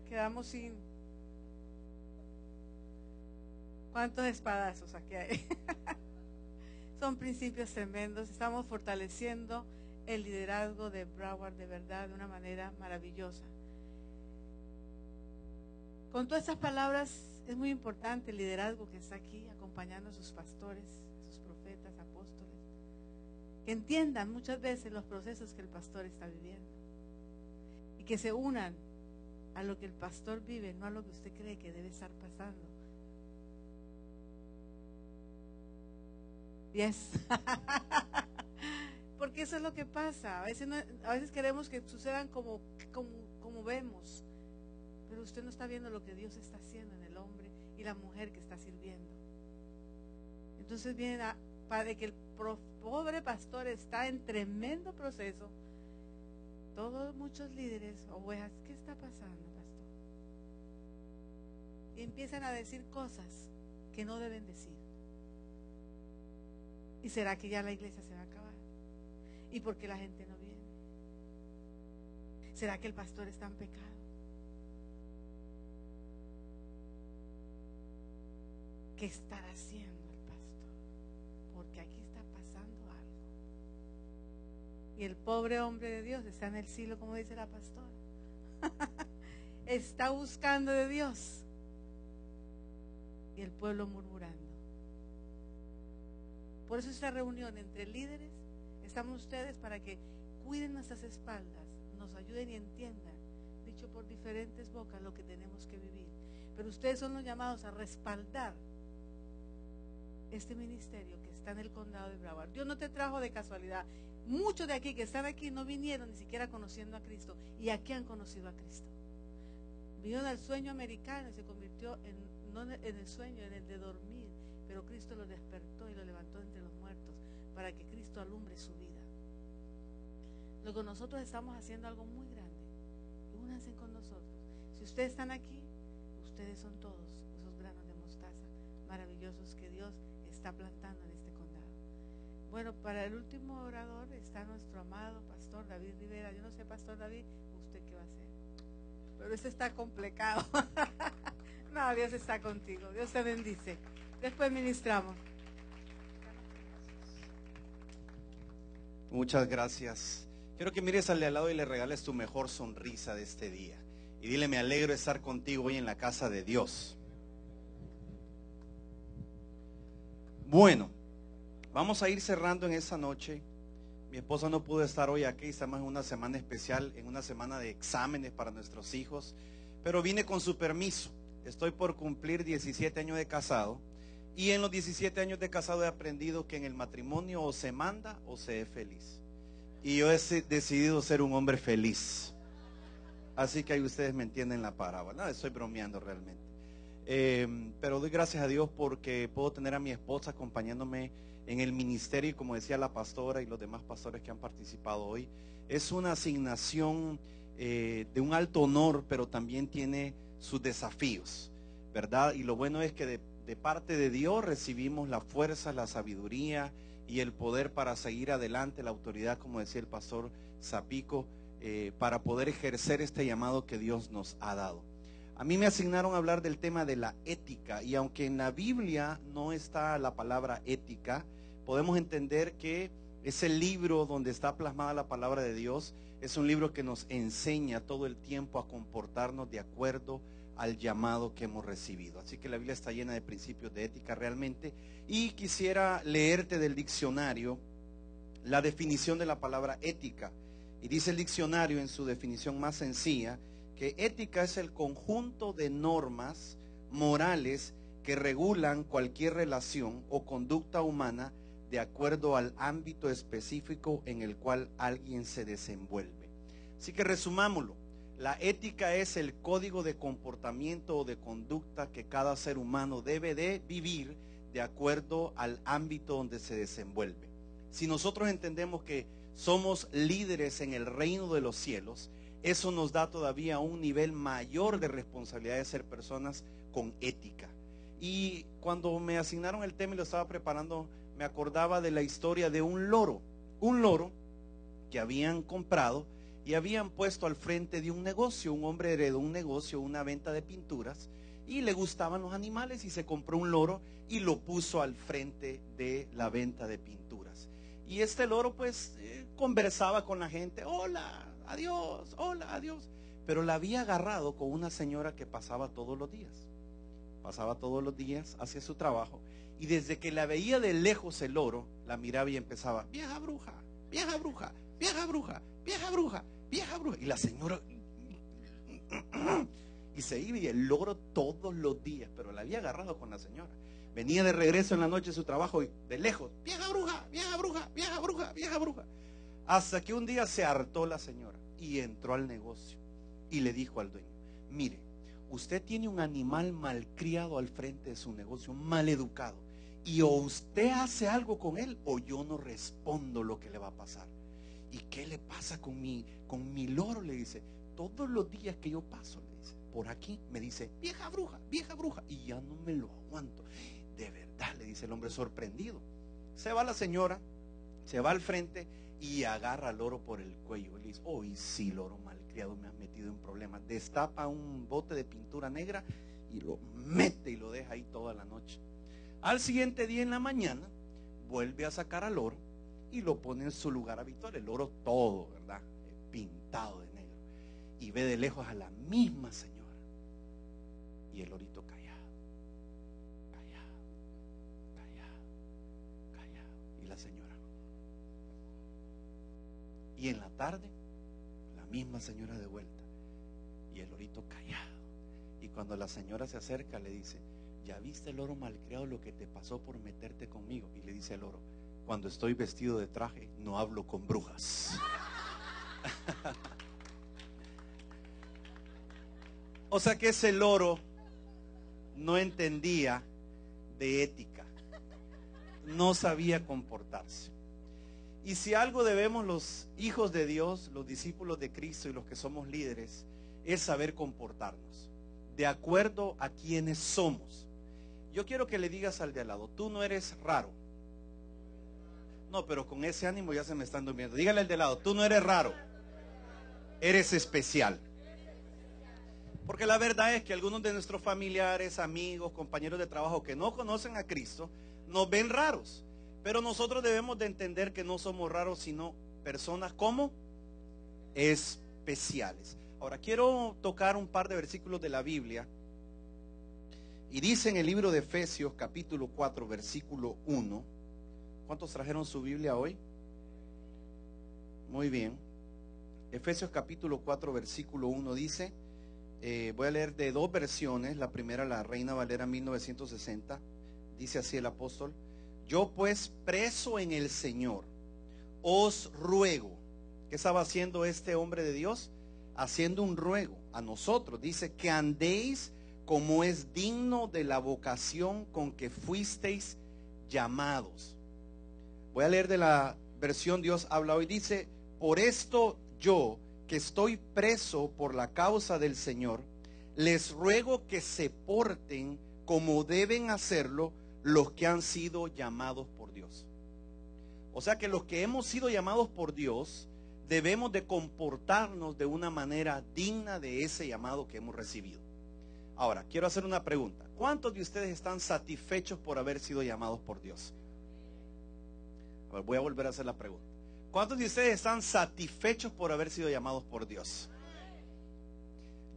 Quedamos sin... ¿Cuántos espadazos aquí hay? Son principios tremendos. Estamos fortaleciendo el liderazgo de Broward de verdad de una manera maravillosa. Con todas estas palabras es muy importante el liderazgo que está aquí acompañando a sus pastores, a sus profetas, apóstoles, que entiendan muchas veces los procesos que el pastor está viviendo y que se unan a lo que el pastor vive, no a lo que usted cree que debe estar pasando. Yes. Porque eso es lo que pasa. A veces queremos que sucedan como vemos, pero usted no está viendo lo que Dios está haciendo en el hombre y la mujer que está sirviendo. Entonces viene para que el pobre pastor está en tremendo proceso. Todos muchos líderes, ovejas, ¿qué está pasando, pastor? Y empiezan a decir cosas que no deben decir. ¿Y será que ya la iglesia se va a acabar? ¿Y por qué la gente no viene? ¿Será que el pastor está en pecado? ¿Qué estará haciendo el pastor? Porque aquí está pasando algo. Y el pobre hombre de Dios está en el silo, como dice la pastora. Está buscando de Dios. Y el pueblo murmurando. Por eso esta reunión entre líderes, estamos ustedes para que cuiden nuestras espaldas, nos ayuden y entiendan, dicho por diferentes bocas, lo que tenemos que vivir. Pero ustedes son los llamados a respaldar este ministerio que está en el condado de Broward. Dios no te trajo de casualidad. Muchos de aquí que están aquí no vinieron ni siquiera conociendo a Cristo, y aquí han conocido a Cristo. Vinieron al sueño americano y se convirtió no en el sueño, en el de dormir. Pero Cristo lo despertó y lo levantó entre los muertos para que Cristo alumbre su vida. Luego nosotros estamos haciendo algo muy grande. Únanse con nosotros. Si ustedes están aquí, ustedes son todos esos granos de mostaza maravillosos que Dios está plantando en este condado. Bueno, para el último orador está nuestro amado pastor David Rivera. Yo no sé, pastor David, ¿usted qué va a hacer? Pero este está complicado. No, Dios está contigo. Dios te bendice. Después ministramos. Muchas gracias. Quiero que mires al de al lado y le regales tu mejor sonrisa de este día. Y dile: me alegro de estar contigo hoy en la casa de Dios. Bueno, vamos a ir cerrando en esta noche. Mi esposa no pudo estar hoy aquí, estamos en una semana especial, en una semana de exámenes para nuestros hijos. Pero vine con su permiso. Estoy por cumplir 17 años de casado. Y en los 17 años de casado he aprendido que en el matrimonio o se manda o se es feliz. Y yo he decidido ser un hombre feliz. Así que ahí ustedes me entienden la parábola. No, estoy bromeando realmente. Pero doy gracias a Dios porque puedo tener a mi esposa acompañándome en el ministerio. Y como decía la pastora y los demás pastores que han participado hoy, es una asignación de un alto honor, pero también tiene sus desafíos, ¿verdad? Y lo bueno es que de parte de Dios recibimos la fuerza, la sabiduría y el poder para seguir adelante, la autoridad, como decía el pastor Zapico, para poder ejercer este llamado que Dios nos ha dado. A mí me asignaron a hablar del tema de la ética, y aunque en la Biblia no está la palabra ética, podemos entender que es el libro donde está plasmada la palabra de Dios. Es un libro que nos enseña todo el tiempo a comportarnos de acuerdo al llamado que hemos recibido. Así que la Biblia está llena de principios de ética realmente. Y quisiera leerte del diccionario la definición de la palabra ética. Y dice el diccionario en su definición más sencilla que ética es el conjunto de normas morales que regulan cualquier relación o conducta humana de acuerdo al ámbito específico en el cual alguien se desenvuelve. Así que resumámoslo. La ética es el código de comportamiento o de conducta que cada ser humano debe de vivir de acuerdo al ámbito donde se desenvuelve. Si nosotros entendemos que somos líderes en el reino de los cielos, eso nos da todavía un nivel mayor de responsabilidad de ser personas con ética. Y cuando me asignaron el tema y lo estaba preparando, me acordaba de la historia de un loro que habían comprado y habían puesto al frente de un negocio. Un hombre heredó un negocio, una venta de pinturas, y le gustaban los animales y se compró un loro y lo puso al frente de la venta de pinturas. Y este loro pues conversaba con la gente, hola, adiós, hola, adiós. Pero la había agarrado con una señora que pasaba todos los días hacia su trabajo, y desde que la veía de lejos el loro, la miraba y empezaba, vieja bruja, vieja bruja, vieja bruja, vieja bruja, vieja bruja. Y la señora y se iba, y el loro todos los días, pero la había agarrado con la señora. Venía de regreso en la noche de su trabajo y de lejos, vieja bruja, vieja bruja, vieja bruja, vieja bruja. Hasta que un día se hartó la señora y entró al negocio y le dijo al dueño, mire, usted tiene un animal malcriado al frente de su negocio, mal educado, y o usted hace algo con él o yo no respondo lo que le va a pasar. ¿Y qué le pasa con mi loro? Le dice, todos los días que yo paso, le dice, por aquí me dice, vieja bruja, y ya no me lo aguanto. De verdad, le dice el hombre sorprendido. Se va la señora, se va al frente y agarra al loro por el cuello. Y le dice, hoy sí, loro malcriado, me has metido en problemas. Destapa un bote de pintura negra y lo mete y lo deja ahí toda la noche. Al siguiente día en la mañana, vuelve a sacar al loro y lo pone en su lugar habitual. El loro todo, ¿verdad? Pintado de negro. Y ve de lejos a la misma señora. Y el lorito callado. Y la señora. Y en la tarde, la misma señora de vuelta. Y el lorito callado. Y cuando la señora se acerca, le dice, ¿ya viste, loro malcriado, lo que te pasó por meterte conmigo? Y le dice el loro, cuando estoy vestido de traje, no hablo con brujas. O sea que ese loro no entendía de ética, no sabía comportarse. Y si algo debemos los hijos de Dios, los discípulos de Cristo y los que somos líderes, es saber comportarnos de acuerdo a quienes somos. Yo quiero que le digas al de al lado, tú no eres raro. No, pero con ese ánimo ya se me están durmiendo. Dígale al de al lado, tú no eres raro, eres especial. Porque la verdad es que algunos de nuestros familiares, amigos, compañeros de trabajo que no conocen a Cristo, nos ven raros. Pero nosotros debemos de entender que no somos raros, sino personas como especiales. Ahora quiero tocar un par de versículos de la Biblia. Y dice en el libro de Efesios capítulo 4 versículo 1. ¿Cuántos trajeron su Biblia hoy? Muy bien. Efesios capítulo 4 versículo 1 dice, voy a leer de dos versiones. La primera, la Reina Valera 1960. Dice así el apóstol, yo pues preso en el Señor, os ruego ¿Qué estaba haciendo este hombre de Dios? Haciendo un ruego a nosotros. Dice que andéis como es digno de la vocación con que fuisteis llamados. Voy a leer de la versión Dios habla hoy. Dice: por esto yo, que estoy preso por la causa del Señor, les ruego que se porten como deben hacerlo los que han sido llamados por Dios. O sea que los que hemos sido llamados por Dios debemos de comportarnos de una manera digna de ese llamado que hemos recibido. Ahora, quiero hacer una pregunta. ¿Cuántos de ustedes están satisfechos por haber sido llamados por Dios? A ver, voy a volver a hacer la pregunta. ¿Cuántos de ustedes están satisfechos por haber sido llamados por Dios?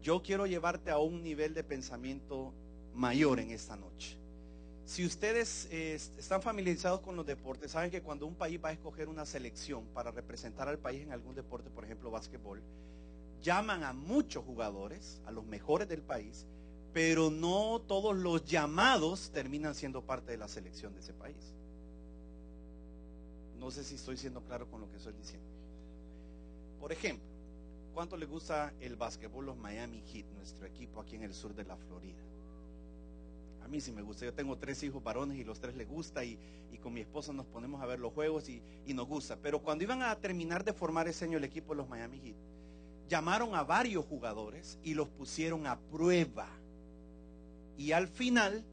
Yo quiero llevarte a un nivel de pensamiento mayor en esta noche. Si ustedes están familiarizados con los deportes, saben que cuando un país va a escoger una selección para representar al país en algún deporte, por ejemplo básquetbol, llaman a muchos jugadores, a los mejores del país, pero no todos los llamados terminan siendo parte de la selección de ese país. No sé si estoy siendo claro con lo que estoy diciendo. Por ejemplo, ¿cuánto les gusta el básquetbol, los Miami Heat, nuestro equipo aquí en el sur de la Florida? A mí sí me gusta. Yo tengo 3 hijos varones y los 3 les gusta, y con mi esposa nos ponemos a ver los juegos y nos gusta. Pero cuando iban a terminar de formar ese año el equipo de los Miami Heat, llamaron a varios jugadores y los pusieron a prueba. Y al final,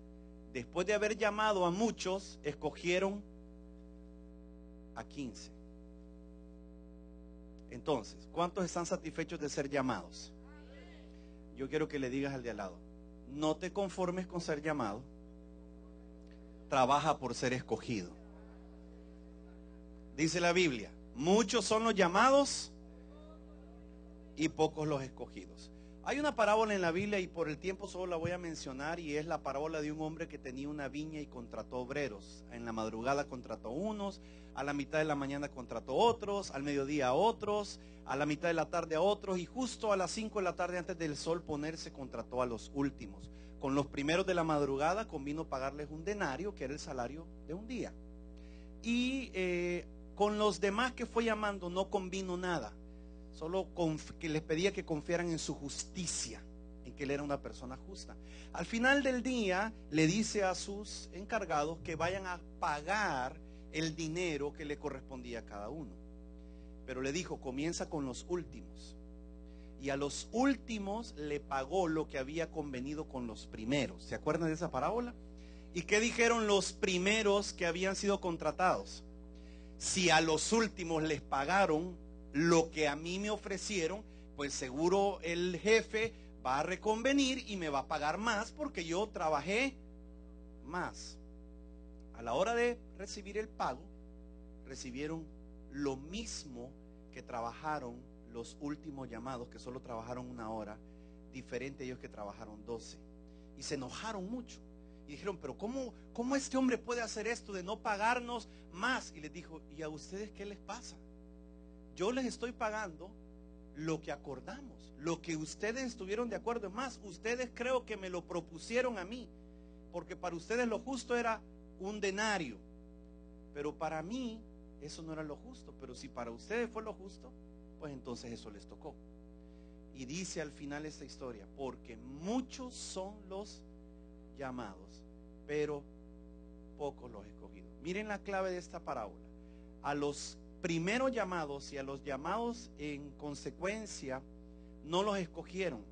después de haber llamado a muchos, escogieron a 15. Entonces, ¿cuántos están satisfechos de ser llamados? Yo quiero que le digas al de al lado: no te conformes con ser llamado, trabaja por ser escogido. Dice la Biblia: muchos son los llamados y pocos los escogidos. Hay una parábola en la Biblia, y por el tiempo solo la voy a mencionar, y es la parábola de un hombre que tenía una viña y contrató obreros. En la madrugada contrató unos, a la mitad de la mañana contrató otros, al mediodía a otros, a la mitad de la tarde a otros, y justo a las 5 de la tarde, antes del sol ponerse, contrató a los últimos. Con los primeros de la madrugada convino pagarles un denario, que era el salario de un día. Y con los demás que fue llamando no convino nada. Solo que les pedía que confiaran en su justicia, en que él era una persona justa. Al final del día le dice a sus encargados que vayan a pagar el dinero que le correspondía a cada uno. Pero le dijo: comienza con los últimos. Y a los últimos le pagó lo que había convenido con los primeros. ¿Se acuerdan de esa parábola? ¿Y qué dijeron los primeros que habían sido contratados? Si a los últimos les pagaron lo que a mí me ofrecieron, pues seguro el jefe va a reconvenir y me va a pagar más porque yo trabajé más. A la hora de recibir el pago, recibieron lo mismo que trabajaron los últimos llamados, que solo trabajaron 1 hora, diferente a ellos que trabajaron 12. Y se enojaron mucho y dijeron: pero ¿cómo este hombre puede hacer esto de no pagarnos más? Y les dijo: ¿y a ustedes qué les pasa? Yo les estoy pagando lo que acordamos, lo que ustedes estuvieron de acuerdo. Es más, ustedes creo que me lo propusieron a mí, porque para ustedes lo justo era un denario, pero para mí eso no era lo justo. Pero si para ustedes fue lo justo, pues entonces eso les tocó. Y dice al final esta historia: porque muchos son los llamados, pero pocos los escogidos. Miren la clave de esta parábola: a los primeros llamados y a los llamados en consecuencia no los escogieron,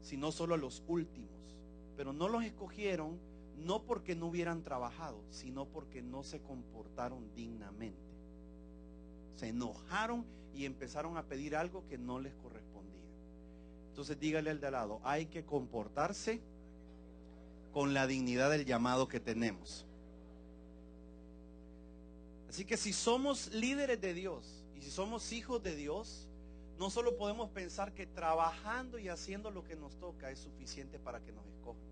sino solo a los últimos. Pero no los escogieron no porque no hubieran trabajado, sino porque no se comportaron dignamente. Se enojaron y empezaron a pedir algo que no les correspondía. Entonces dígale al de al lado: hay que comportarse con la dignidad del llamado que tenemos. Así que si somos líderes de Dios y si somos hijos de Dios, no solo podemos pensar que trabajando y haciendo lo que nos toca es suficiente para que nos escojan.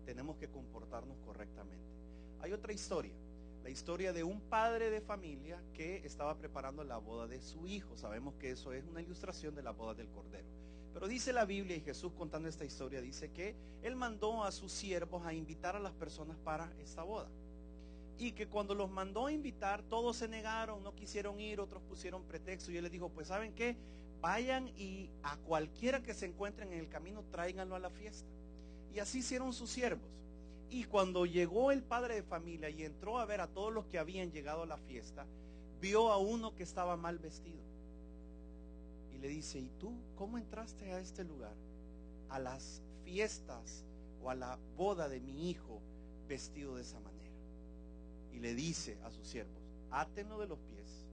Tenemos que comportarnos correctamente. Hay otra historia, la historia de un padre de familia que estaba preparando la boda de su hijo. Sabemos que eso es una ilustración de la boda del Cordero. Pero dice la Biblia, y Jesús contando esta historia dice que él mandó a sus siervos a invitar a las personas para esta boda. Y que cuando los mandó a invitar, todos se negaron, no quisieron ir, otros pusieron pretexto. Y él les dijo, pues ¿saben qué? Vayan y a cualquiera que se encuentren en el camino, tráiganlo a la fiesta. Y así hicieron sus siervos. Y cuando llegó el padre de familia y entró a ver a todos los que habían llegado a la fiesta, vio a uno que estaba mal vestido. Y le dice, ¿y tú cómo entraste a este lugar? A las fiestas o a la boda de mi hijo vestido de esa manera. Y le dice a sus siervos, átenlo de los pies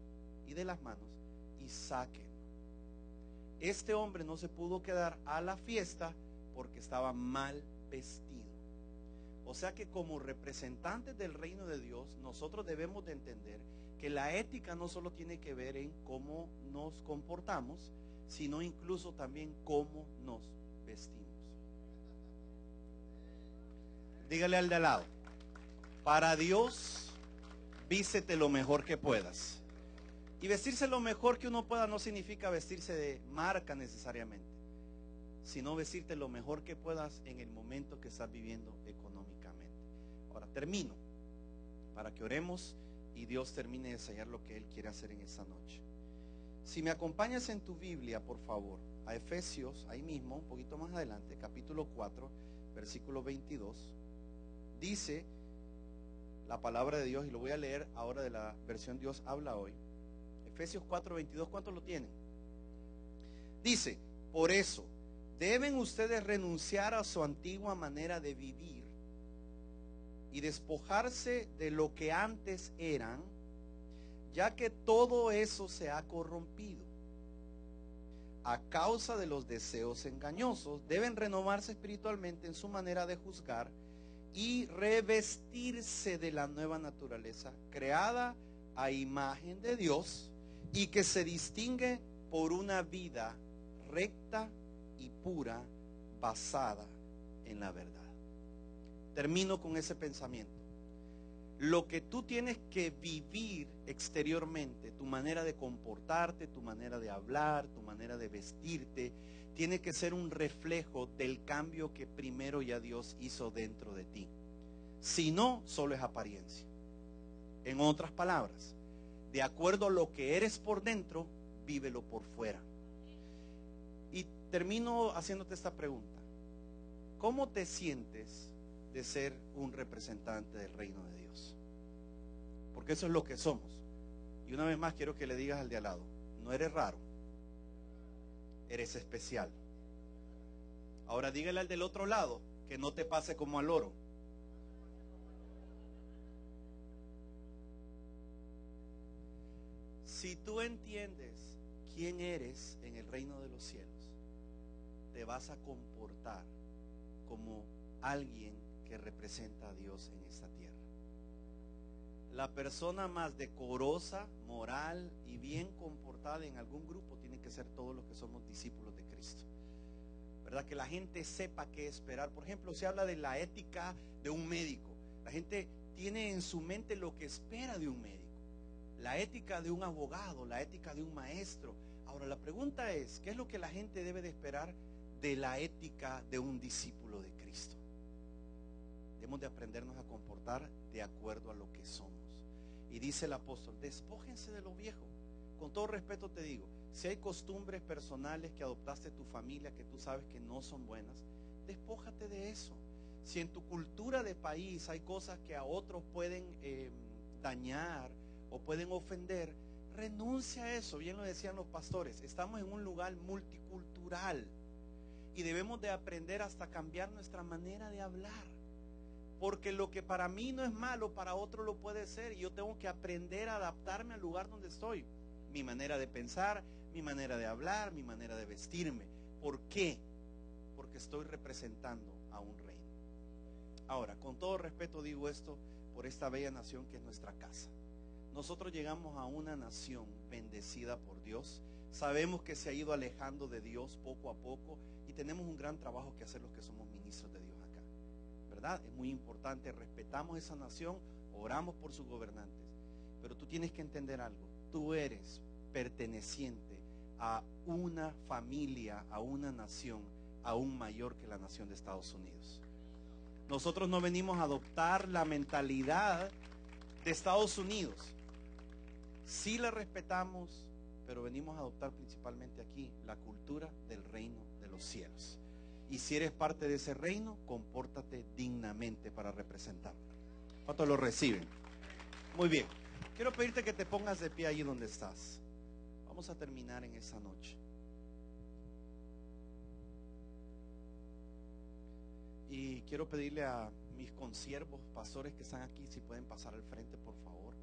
y de las manos y sáquenlo. Este hombre no se pudo quedar a la fiesta porque estaba mal vestido. O sea que como representantes del reino de Dios, nosotros debemos de entender que la ética no solo tiene que ver en cómo nos comportamos, sino incluso también cómo nos vestimos. Dígale al de al lado, para Dios, vístete lo mejor que puedas. Y vestirse lo mejor que uno pueda no significa vestirse de marca necesariamente, sino vestirte lo mejor que puedas en el momento que estás viviendo económicamente. Ahora termino, para que oremos y Dios termine de ensayar lo que Él quiere hacer en esta noche. Si me acompañas en tu Biblia, por favor, a Efesios, ahí mismo, un poquito más adelante, capítulo 4, versículo 22, dice la palabra de Dios, y lo voy a leer ahora de la versión Dios habla hoy. Efesios 4, 22, ¿cuántos lo tienen? Dice, por eso, deben ustedes renunciar a su antigua manera de vivir y despojarse de lo que antes eran, ya que todo eso se ha corrompido. A causa de los deseos engañosos, deben renovarse espiritualmente en su manera de juzgar y revestirse de la nueva naturaleza, creada a imagen de Dios y que se distingue por una vida recta y pura, basada en la verdad. Termino con ese pensamiento. Lo que tú tienes que vivir exteriormente, tu manera de comportarte, tu manera de hablar, tu manera de vestirte, tiene que ser un reflejo del cambio que primero ya Dios hizo dentro de ti. Si no, solo es apariencia. En otras palabras, de acuerdo a lo que eres por dentro, vívelo por fuera. Y termino haciéndote esta pregunta. ¿Cómo te sientes de ser un representante del reino de Dios? Porque eso es lo que somos. Y una vez más quiero que le digas al de al lado, no eres raro, eres especial. Ahora dígale al del otro lado que no te pase como al loro. Si tú entiendes quién eres en el reino de los cielos, te vas a comportar como alguien que representa a Dios en esta tierra. La persona más decorosa, moral y bien comportada en algún grupo tiene que ser todos los que somos discípulos de Cristo. ¿Verdad? Que la gente sepa qué esperar. Por ejemplo, se habla de la ética de un médico. La gente tiene en su mente lo que espera de un médico. La ética de un abogado, la ética de un maestro. Ahora la pregunta es, ¿qué es lo que la gente debe de esperar de la ética de un discípulo de Cristo? Debemos de aprendernos a comportar de acuerdo a lo que somos. Y dice el apóstol, despójense de lo viejo. Con todo respeto te digo, si hay costumbres personales que adoptaste tu familia que tú sabes que no son buenas, despójate de eso. Si en tu cultura de país hay cosas que a otros pueden dañar o pueden ofender, renuncia a eso. Bien lo decían los pastores, estamos en un lugar multicultural y debemos de aprender hasta cambiar nuestra manera de hablar. Porque lo que para mí no es malo, para otro lo puede ser. Y yo tengo que aprender a adaptarme al lugar donde estoy. Mi manera de pensar, mi manera de hablar, mi manera de vestirme. ¿Por qué? Porque estoy representando a un reino. Ahora, con todo respeto digo esto por esta bella nación que es nuestra casa. Nosotros llegamos a una nación bendecida por Dios. Sabemos que se ha ido alejando de Dios poco a poco y tenemos un gran trabajo que hacer los que somos ministros de Dios. ¿Verdad? Es muy importante, respetamos esa nación, oramos por sus gobernantes, pero tú tienes que entender algo, tú eres perteneciente a una familia, a una nación aún mayor que la nación de Estados Unidos. Nosotros no venimos a adoptar la mentalidad de Estados Unidos. Sí la respetamos, pero venimos a adoptar principalmente aquí la cultura del reino de los cielos. Y si eres parte de ese reino, compórtate dignamente para representarlo. ¿Cuántos lo reciben? Muy bien. Quiero pedirte que te pongas de pie ahí donde estás. Vamos a terminar en esa noche. Y quiero pedirle a mis consiervos, pastores que están aquí, si pueden pasar al frente, por favor.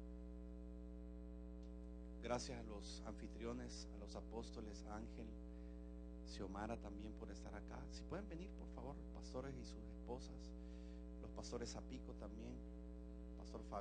Gracias a los anfitriones, a los apóstoles, a Ángel, Xiomara también por estar acá. Si pueden venir, por favor, pastores y sus esposas, los pastores Zapico también, pastor Fabián.